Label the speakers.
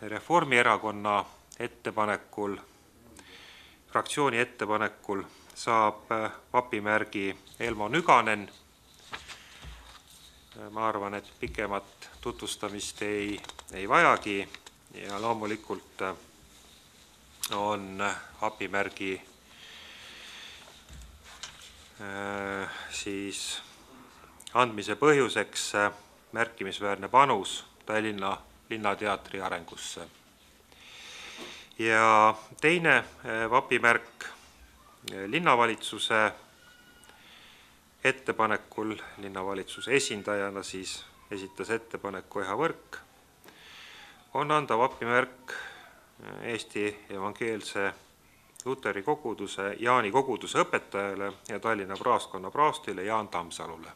Speaker 1: Reformierakonna ettepanekul, fraktsiooni ettepanekul saab vapimärgi Elmo Nüganen. Ma arvan, et pikemat tutvustamist ei vajagi ja loomulikult on vapimärgi siis andmise põhjuseks märkimisväärne panus Tallinna linnateatri arengusse. Ja teine vapimärk linnavalitsuse ettepanekul, linnavalitsuse esindajana siis esitas ettepaneku Eha Võrk, on anda vapimärk Eesti Evangeelse Luteri koguduse Jaani koguduse õpetajale ja Tallinna praostkonna praostile Jaan Tammsalule.